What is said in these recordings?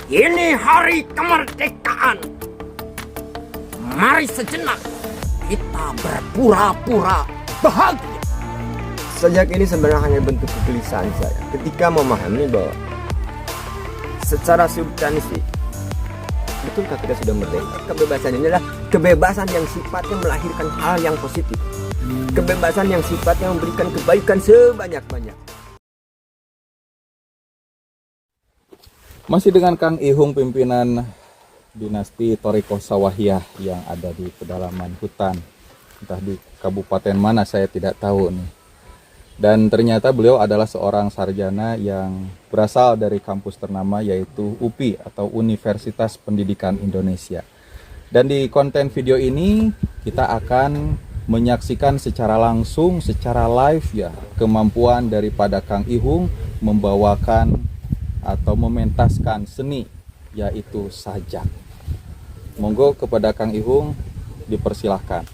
Ini hari kemerdekaan. Mari sejenak kita berpura-pura bahagia. Sejak ini sebenarnya hanya bentuk kegelisahan saya ketika memahami bahwa secara substansi, betulkah kita sudah merdeka? Kebebasan ini adalah kebebasan yang sifatnya melahirkan hal yang positif. Kebebasan yang sifatnya memberikan kebaikan sebanyak-banyak. Masih dengan Kang Ihung, pimpinan dinasti Thoriko Sawahiyah yang ada di pedalaman hutan. Entah di kabupaten mana saya tidak tahu nih. Dan ternyata beliau adalah seorang sarjana yang berasal dari kampus ternama yaitu UPI atau Universitas Pendidikan Indonesia. Dan di konten video ini kita akan menyaksikan secara langsung, secara live ya, kemampuan daripada Kang Ihung membawakan atau mementaskan seni yaitu sajak. Monggo kepada Kang Ihung dipersilahkan.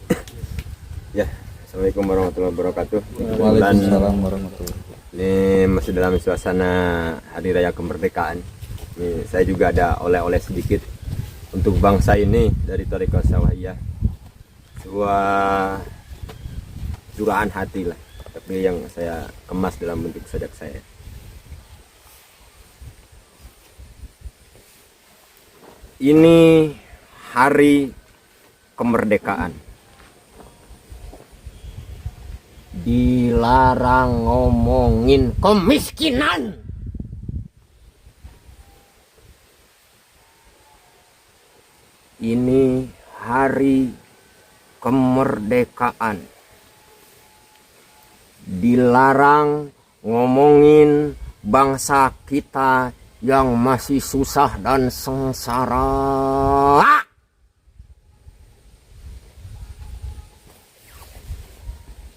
Ya, Assalamualaikum warahmatullahi wabarakatuh. Waalaikumsalam warahmatullahi wabarakatuh. Ini masih dalam suasana Hari Raya Kemerdekaan. Ini saya juga ada oleh-oleh sedikit untuk bangsa ini dari Thoriko Sawahiyah. Sebuah curahan hati lah, tapi yang saya kemas dalam bentuk sajak saya. Ini hari kemerdekaan. Dilarang ngomongin kemiskinan. Ini hari kemerdekaan. Dilarang ngomongin bangsa kita yang masih susah dan sengsara.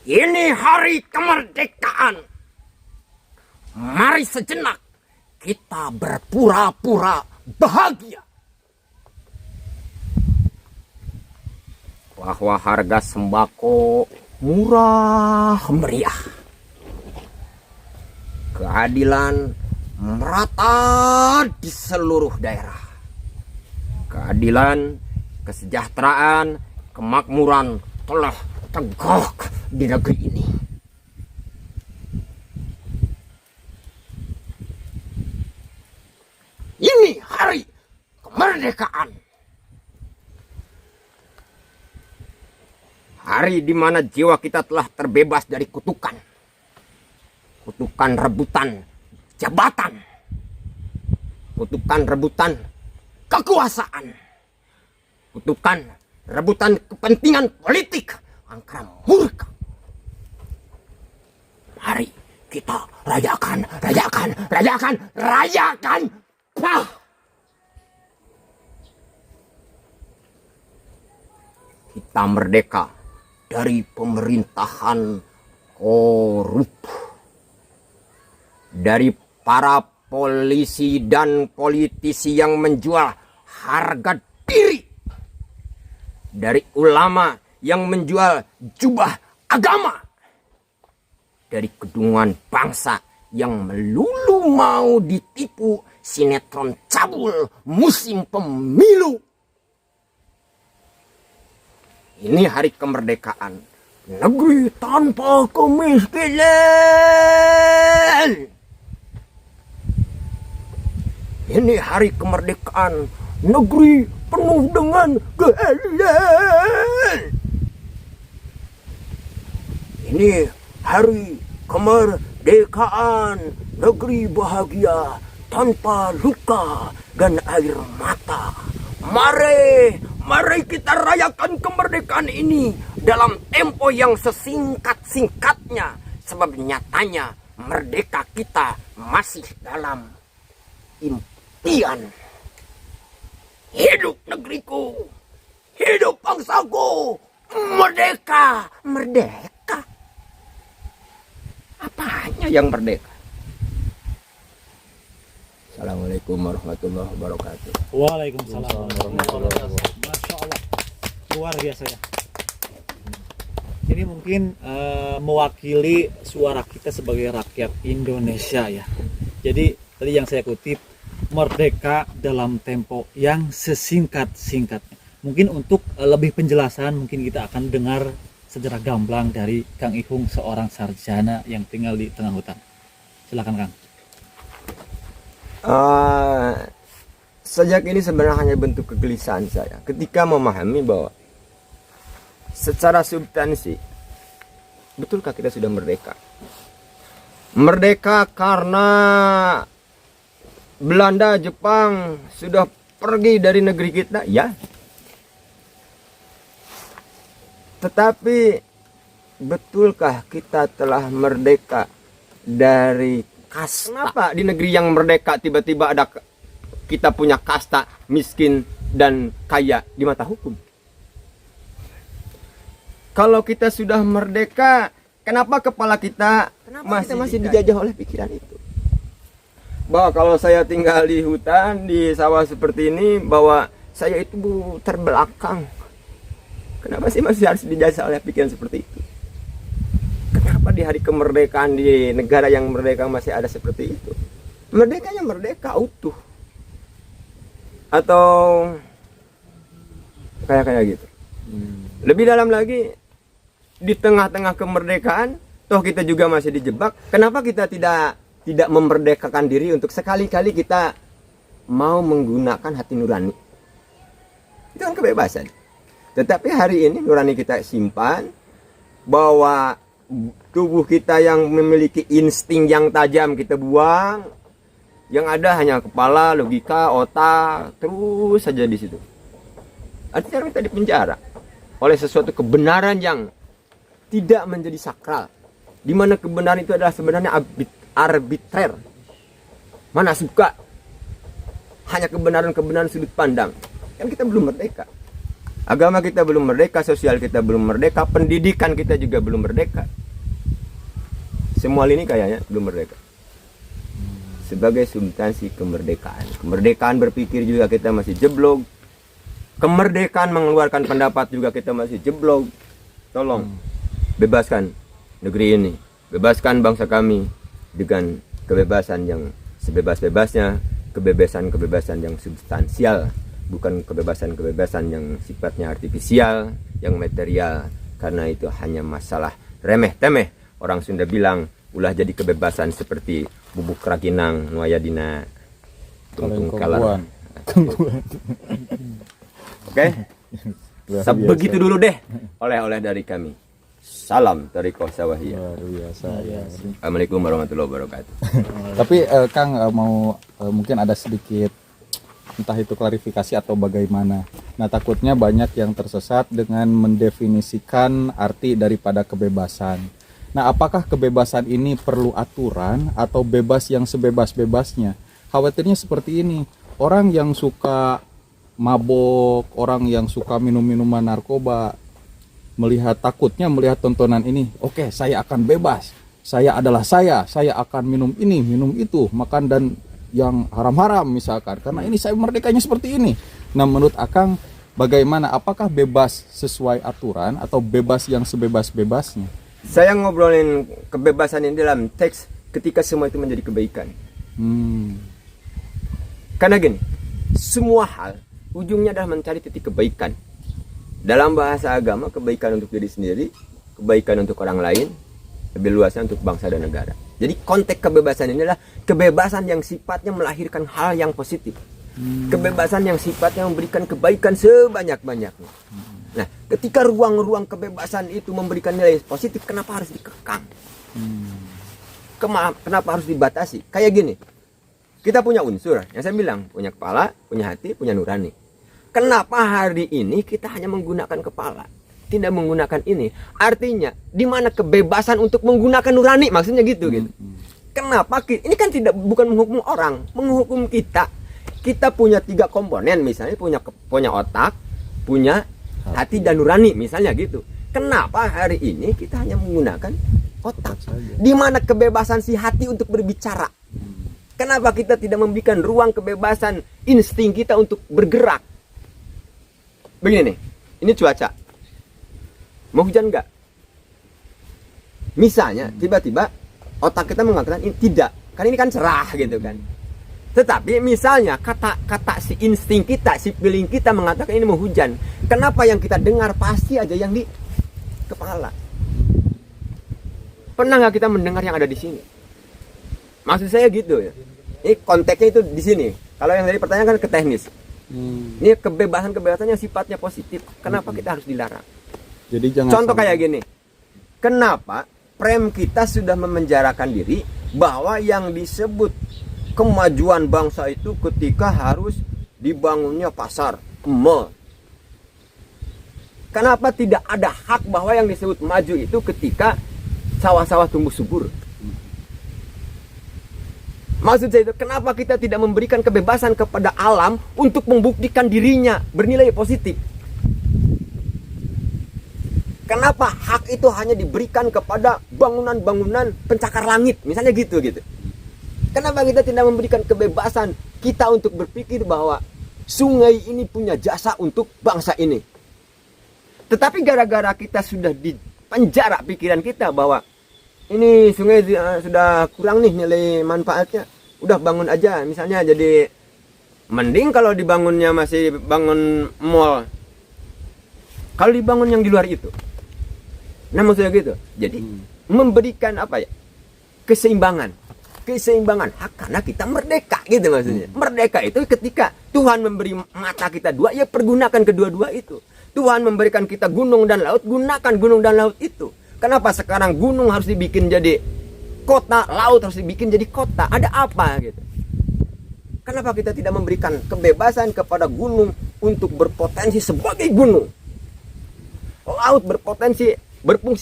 Ini hari kemerdekaan. Mari sejenak kita berpura-pura bahagia. Bahwa harga sembako murah meriah. Keadilan merata di seluruh daerah. Keadilan, kesejahteraan, kemakmuran telah tegak di negeri ini. Ini hari kemerdekaan. Hari di mana jiwa kita telah terbebas dari kutukan. Kutukan rebutan jabatan, kutukan rebutan kekuasaan, kutukan rebutan kepentingan politik angkara murka. Mari kita rayakan. Pah! Kita merdeka dari pemerintahan korup, dari para polisi dan politisi yang menjual harga diri, dari ulama yang menjual jubah agama, dari kedunguan bangsa yang melulu mau ditipu sinetron cabul musim pemilu. Ini hari kemerdekaan, negeri tanpa kemiskinan. Ini hari kemerdekaan, negeri penuh dengan keadilan. Ini hari kemerdekaan, negeri bahagia tanpa luka dan air mata. Mari kita rayakan kemerdekaan ini dalam tempo yang sesingkat-singkatnya. Sebab nyatanya merdeka kita masih dalam impian. Hidup negeriku, hidup bangsaku, merdeka. Apanya yang merdeka? Assalamualaikum warahmatullahi wabarakatuh. Waalaikumsalam warahmatullahi wabarakatuh. Masya Allah, luar biasa ya. Ini mungkin mewakili suara kita sebagai rakyat Indonesia ya. Jadi tadi yang saya kutip, merdeka dalam tempo yang sesingkat-singkatnya. Mungkin untuk lebih penjelasan mungkin kita akan dengar secara gamblang dari Kang Ihung, seorang sarjana yang tinggal di tengah hutan. Silakan Kang. Sejak ini sebenarnya hanya bentuk kegelisahan saya ketika memahami bahwa secara substansi, betulkah kita sudah merdeka? Merdeka karena Belanda, Jepang sudah pergi dari negeri kita, ya. Tetapi betulkah kita telah merdeka dari kasta? Kenapa di negeri yang merdeka tiba-tiba ada kita punya kasta miskin dan kaya di mata hukum? Kalau kita sudah merdeka, kenapa kepala kita masih dijajah oleh pikiran itu? Bahwa kalau saya tinggal di hutan, di sawah seperti ini, bahwa saya itu terbelakang. Kenapa sih masih harus dijajah oleh pikiran seperti itu? Kenapa di hari kemerdekaan di negara yang merdeka masih ada seperti itu? Merdekanya merdeka utuh. Atau kayak gitu. Lebih dalam lagi, di tengah-tengah kemerdekaan, toh kita juga masih dijebak. Kenapa kita tidak memerdekakan diri untuk sekali-kali kita mau menggunakan hati nurani? Itu kan kebebasan. Tetapi hari ini nurani kita simpan, bahwa tubuh kita yang memiliki insting yang tajam kita buang, yang ada hanya kepala, logika, otak, terus saja di situ. Artinya kita dipenjara oleh sesuatu kebenaran yang tidak menjadi sakral, di mana kebenaran itu adalah sebenarnya arbitrer. Mana suka, hanya kebenaran-kebenaran sudut pandang. Kan kita belum merdeka. Agama kita belum merdeka, sosial kita belum merdeka, pendidikan kita juga belum merdeka. Semua ini kayaknya belum merdeka. Sebagai substansi kemerdekaan. Kemerdekaan berpikir juga kita masih jeblok. Kemerdekaan mengeluarkan pendapat juga kita masih jeblok. Tolong bebaskan negeri ini, bebaskan bangsa kami dengan kebebasan yang sebebas-bebasnya, kebebasan-kebebasan yang substansial, bukan kebebasan-kebebasan yang sifatnya artifisial, yang material, karena itu hanya masalah remeh-temeh. Orang Sunda bilang, ulah jadi kebebasan seperti bubuk raginang nuayadina tungtung kelar. Oke? Sebegitu dulu deh oleh-oleh dari kami. Salam Thariqah Sawahiyah. Luar biasa ya. Assalamualaikum warahmatullahi wabarakatuh. Tapi Kang mau mungkin ada sedikit entah itu klarifikasi atau bagaimana. Nah, takutnya banyak yang tersesat dengan mendefinisikan arti daripada kebebasan. Nah, apakah kebebasan ini perlu aturan atau bebas yang sebebas-bebasnya? Khawatirnya seperti ini. Orang yang suka mabok, orang yang suka minum-minuman narkoba, takutnya melihat tontonan ini, oke, saya akan bebas. Saya adalah saya akan minum ini, minum itu, makan dan yang haram-haram misalkan, karena ini saya merdekanya seperti ini. Nah, menurut Akang bagaimana, apakah bebas sesuai aturan atau bebas yang sebebas-bebasnya? Saya ngobrolin kebebasan ini dalam teks ketika semua itu menjadi kebaikan. Karena gini, semua hal ujungnya adalah mencari titik kebaikan. Dalam bahasa agama, kebaikan untuk diri sendiri, kebaikan untuk orang lain, lebih luasnya untuk bangsa dan negara. Jadi konteks kebebasan ini adalah kebebasan yang sifatnya melahirkan hal yang positif. Kebebasan yang sifatnya memberikan kebaikan sebanyak-banyaknya. Nah, ketika ruang-ruang kebebasan itu memberikan nilai positif, kenapa harus dikekang? Kenapa harus dibatasi? Kayak gini, kita punya unsur, yang saya bilang, punya kepala, punya hati, punya nurani. Kenapa hari ini kita hanya menggunakan kepala, tidak menggunakan ini? Artinya, di mana kebebasan untuk menggunakan nurani? Maksudnya gitu. Kenapa? Ini kan bukan menghukum orang, menghukum kita. Kita punya 3 komponen, misalnya punya otak, punya hati dan nurani, misalnya gitu. Kenapa hari ini kita hanya menggunakan otak? Di mana kebebasan si hati untuk berbicara? Kenapa kita tidak memberikan ruang kebebasan insting kita untuk bergerak? Begini nih, ini cuaca. Mau hujan nggak? Misalnya, tiba-tiba otak kita mengatakan ini tidak. Karena ini kan cerah gitu kan. Tetapi misalnya kata-kata si insting kita, si feeling kita mengatakan ini mau hujan. Kenapa yang kita dengar pasti aja yang di kepala? Pernah nggak kita mendengar yang ada di sini? Maksud saya gitu ya. Ini konteksnya itu di sini. Kalau yang tadi pertanyaan kan ke teknis. Ini kebebasan-kebebasan yang sifatnya positif. Kenapa kita harus dilarang? Jadi jangan Contoh sampai- kayak gini. Kenapa prem kita sudah memenjarakan diri bahwa yang disebut kemajuan bangsa itu ketika harus dibangunnya pasar, mall. Kenapa tidak ada hak bahwa yang disebut maju itu ketika sawah-sawah tumbuh subur? Maksud saya itu, kenapa kita tidak memberikan kebebasan kepada alam untuk membuktikan dirinya bernilai positif? Kenapa hak itu hanya diberikan kepada bangunan-bangunan pencakar langit, misalnya gitu. Kenapa kita tidak memberikan kebebasan kita untuk berpikir bahwa sungai ini punya jasa untuk bangsa ini? Tetapi gara-gara kita sudah dipenjara pikiran kita bahwa ini sungai sudah kurang nih nilai manfaatnya, udah bangun aja, misalnya jadi mending kalau dibangunnya masih bangun mall, kalau dibangun yang di luar itu. Nah maksudnya gitu. Jadi memberikan apa ya? Keseimbangan hak karena kita merdeka gitu maksudnya. Merdeka itu ketika Tuhan memberi mata kita dua, ya pergunakan kedua-dua itu. Tuhan memberikan kita gunung dan laut, gunakan gunung dan laut itu. Kenapa sekarang gunung harus dibikin jadi kota, laut harus dibikin jadi kota? Ada apa gitu? Kenapa kita tidak memberikan kebebasan kepada gunung untuk berpotensi sebagai gunung? Laut berfungsi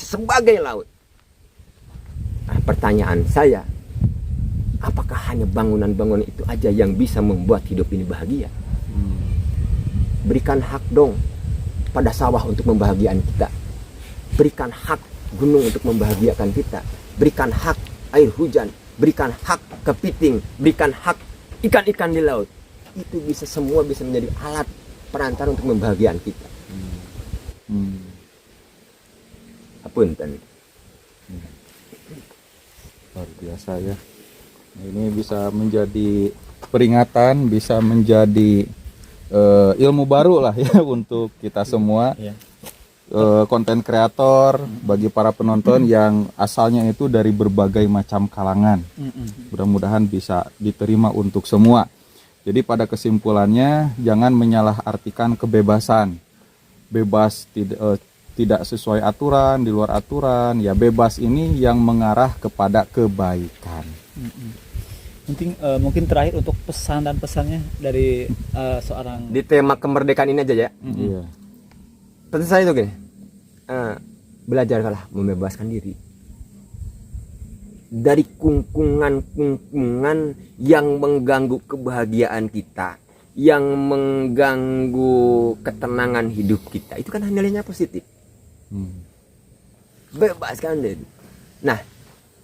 sebagai laut. Nah, pertanyaan saya, apakah hanya bangunan-bangunan itu aja yang bisa membuat hidup ini bahagia? Berikan hak dong pada sawah untuk membahagiakan kita. Berikan hak gunung untuk membahagiakan kita. Berikan hak air hujan. Berikan hak kepiting. Berikan hak ikan-ikan di laut. Itu semua bisa menjadi alat perantara untuk membahagiakan kita. Apunten. Luar biasa ya. Ini bisa menjadi peringatan, bisa menjadi ilmu baru lah ya untuk kita semua. Iya. Konten kreator bagi para penonton yang asalnya itu dari berbagai macam kalangan. Mudah-mudahan bisa diterima untuk semua. Jadi pada kesimpulannya jangan menyalahartikan kebebasan. Bebas tidak sesuai aturan, di luar aturan, ya bebas ini yang mengarah kepada kebaikan. Mungkin terakhir untuk pesan dan pesannya dari seorang Di tema kemerdekaan ini aja ya. Iya. Pesan saya itu gini, belajarlah membebaskan diri dari kungkungan-kungkungan yang mengganggu kebahagiaan kita, yang mengganggu ketenangan hidup kita. Itu kan nilainya positif. Bebaskan diri. Nah,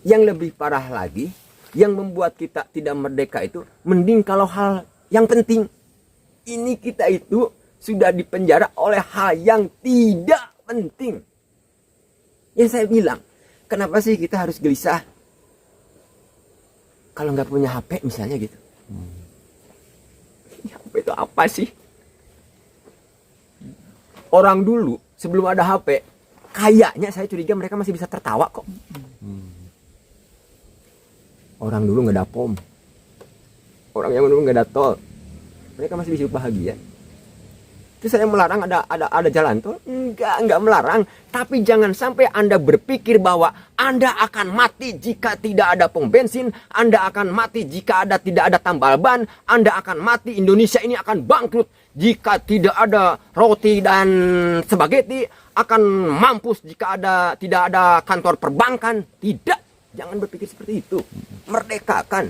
yang lebih parah lagi, yang membuat kita tidak merdeka itu, mending kalau hal yang penting. Ini kita itu sudah dipenjara oleh hal yang tidak penting. Yang saya bilang, kenapa sih kita harus gelisah kalau nggak punya HP misalnya gitu? HP itu apa sih? Orang dulu sebelum ada HP, kayaknya saya curiga mereka masih bisa tertawa kok. Orang dulu nggak ada pom, orang yang dulu nggak ada tol, mereka masih bisa bahagia. Itu saya melarang ada jalan tol? Enggak melarang. Tapi jangan sampai Anda berpikir bahwa Anda akan mati jika tidak ada pom bensin. Anda akan mati jika tidak ada tambal ban. Anda akan mati, Indonesia ini akan bangkrut jika tidak ada roti dan spaghetti. Akan mampus jika tidak ada kantor perbankan. Tidak. Jangan berpikir seperti itu. Merdekakan.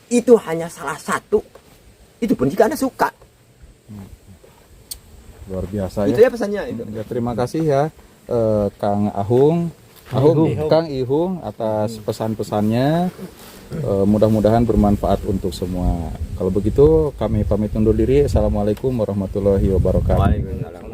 Itu hanya salah satu. Itu pun jika Anda suka. Luar biasa Itu ya. ya pesannya itu. Ya, terima kasih ya Kang Kang Ihung atas pesan-pesannya. Mudah-mudahan bermanfaat untuk semua. Kalau begitu kami pamit undur diri. Assalamualaikum warahmatullahi wabarakatuh. Waalaikumsalam.